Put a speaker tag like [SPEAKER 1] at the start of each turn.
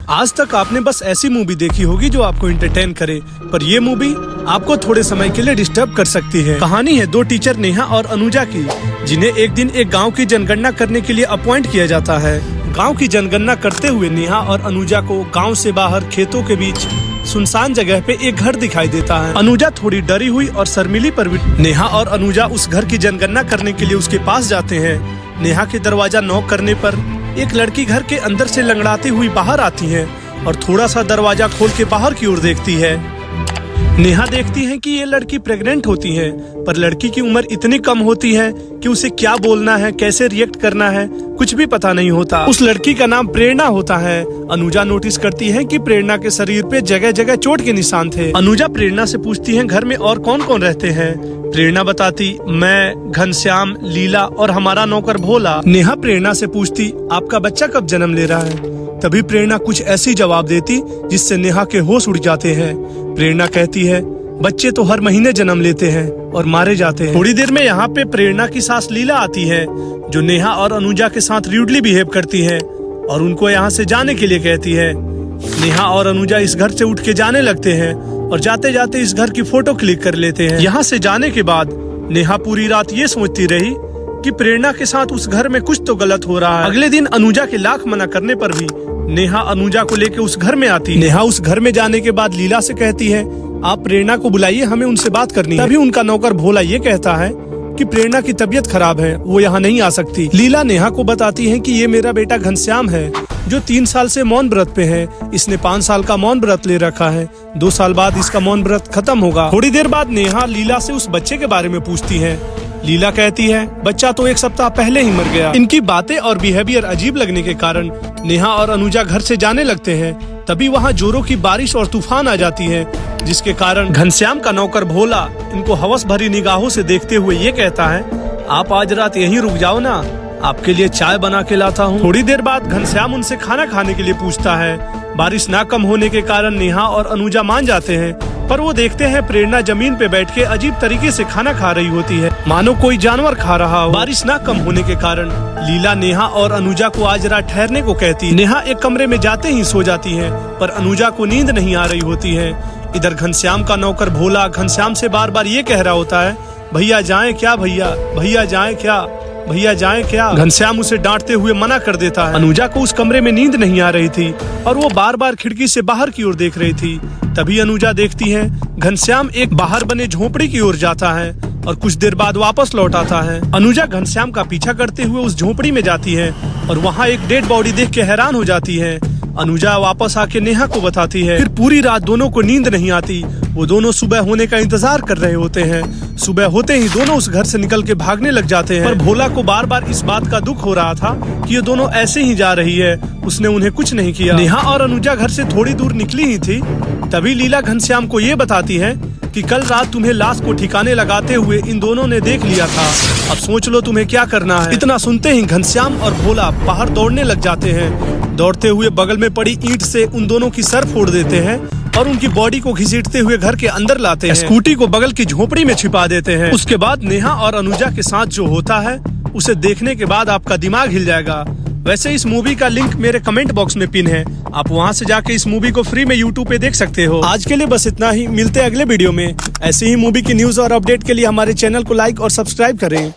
[SPEAKER 1] आज तक आपने बस ऐसी मूवी देखी होगी जो आपको एंटरटेन करे, पर ये मूवी आपको थोड़े समय के लिए डिस्टर्ब कर सकती है। कहानी है दो टीचर नेहा और अनुजा की, जिन्हें एक दिन एक गांव की जनगणना करने के लिए अपॉइंट किया जाता है। गांव की जनगणना करते हुए नेहा और अनुजा को गांव से बाहर खेतों के बीच सुनसान जगह पे एक घर दिखाई देता है। अनुजा थोड़ी डरी हुई और शर्मिली पर नेहा और अनुजा उस घर की जनगणना करने के लिए उसके पास जाते हैं। नेहा के दरवाजा नॉक करने पर एक लड़की घर के अंदर से लंगड़ाती हुई बाहर आती है और थोड़ा सा दरवाजा खोल के बाहर की ओर देखती है। नेहा देखती है कि ये लड़की प्रेग्नेंट होती है, पर लड़की की उम्र इतनी कम होती है कि उसे क्या बोलना है, कैसे रिएक्ट करना है, कुछ भी पता नहीं होता। उस लड़की का नाम प्रेरणा होता है। अनुजा नोटिस करती है कि प्रेरणा के शरीर पे जगह जगह चोट के निशान थे। अनुजा प्रेरणा से पूछती है घर में और कौन कौन रहते हैं। प्रेरणा बताती, मैं, घनश्याम, लीला और हमारा नौकर भोला। नेहा प्रेरणा से पूछती, आपका बच्चा कब जन्म ले रहा है। तभी प्रेरणा कुछ ऐसी जवाब देती जिससे नेहा के होश उड़ जाते हैं। प्रेरणा कहती है, बच्चे तो हर महीने जन्म लेते हैं और मारे जाते हैं। थोड़ी देर में यहाँ पे प्रेरणा की सास लीला आती है, जो नेहा और अनुजा के साथ रूडली बिहेव करती है और उनको यहाँ से जाने के लिए कहती है। नेहा और अनुजा इस घर से उठ के जाने लगते हैं और जाते जाते इस घर की फोटो क्लिक कर लेते हैं। यहाँ से जाने के बाद नेहा पूरी रात ये सोचती रही कि प्रेरणा के साथ उस घर में कुछ तो गलत हो रहा है। अगले दिन अनुजा के लाख मना करने पर भी नेहा अनुजा को लेकर उस घर में आती। नेहा उस घर में जाने के बाद लीला से कहती है, आप प्रेरणा को बुलाइए, हमें उनसे बात करनी है। तभी उनका नौकर भोला ये कहता है कि प्रेरणा की तबीयत खराब है, वो यहाँ नहीं आ सकती। लीला नेहा को बताती है कि ये मेरा बेटा घनश्याम है, जो 3 साल से मौन व्रत पे है। इसने 5 साल का मौन व्रत ले रखा है। 2 साल बाद इसका मौन व्रत खत्म होगा। थोड़ी देर बाद नेहा लीला से उस बच्चे के बारे में पूछती है। लीला कहती है, बच्चा तो 1 सप्ताह पहले ही मर गया। इनकी बातें और बिहेवियर अजीब लगने के कारण नेहा और अनुजा घर से जाने लगते हैं। तभी वहाँ जोरों की बारिश और तूफान आ जाती है, जिसके कारण घनश्याम का नौकर भोला इनको हवस भरी निगाहों से देखते हुए ये कहता है, आप आज रात यहीं रुक जाओ ना, आपके लिए चाय बना के लाता हूँ। थोड़ी देर बाद घनश्याम उनसे खाना खाने के लिए पूछता है। बारिश ना कम होने के कारण नेहा और अनुजा मान जाते हैं, पर वो देखते हैं प्रेरणा जमीन पे बैठ के अजीब तरीके से खाना खा रही होती है, मानो कोई जानवर खा रहा हो। बारिश ना कम होने के कारण लीला नेहा और अनुजा को आज रात ठहरने को कहती। नेहा एक कमरे में जाते ही सो जाती है, पर अनुजा को नींद नहीं आ रही होती है। इधर घनश्याम का नौकर भोला घनश्याम से बार बार ये कह रहा होता है, भैया जाएं क्या, भैया भैया जाएं क्या, भैया जाएं क्या। घनश्याम उसे डांटते हुए मना कर देता है। अनुजा को उस कमरे में नींद नहीं आ रही थी और वो बार बार खिड़की से बाहर की ओर देख रही थी। तभी अनुजा देखती है घनश्याम एक बाहर बने झोपड़ी की ओर जाता है और कुछ देर बाद वापस लौट आता है। अनुजा घनश्याम का पीछा करते हुए उस झोपड़ी में जाती है और वहाँ एक डेड बॉडी देख के हैरान हो जाती है। अनुजा वापस आके नेहा को बताती है। फिर पूरी रात दोनों को नींद नहीं आती। वो दोनों सुबह होने का इंतजार कर रहे होते हैं। सुबह होते ही दोनों उस घर से निकल के भागने लग जाते हैं, पर भोला को बार बार इस बात का दुख हो रहा था कि ये दोनों ऐसे ही जा रही है, उसने उन्हें कुछ नहीं किया। नेहा और अनुजा घर से थोड़ी दूर निकली ही थी, तभी लीला घनश्याम को ये बताती है कि कल रात तुम्हें लाश को ठिकाने लगाते हुए इन दोनों ने देख लिया था। अब सोच लो तुम्हें क्या करना है। इतना सुनते ही घनश्याम और भोला बाहर दौड़ने लग जाते हैं। दौड़ते हुए बगल में पड़ी ईंट से उन दोनों की सर फोड़ देते हैं और उनकी बॉडी को घसीटते हुए घर के अंदर लाते हैं। स्कूटी को बगल की झोपड़ी में छिपा देते हैं। उसके बाद नेहा और अनुजा के साथ जो होता है उसे देखने के बाद आपका दिमाग हिल जाएगा। वैसे इस मूवी का लिंक मेरे कमेंट बॉक्स में पिन है, आप वहां से जाके इस मूवी को फ्री में यूट्यूब पे देख सकते हो। आज के लिए बस इतना ही, मिलते हैं अगले वीडियो में। ऐसे ही मूवी की न्यूज और अपडेट के लिए हमारे चैनल को लाइक और सब्सक्राइब करें।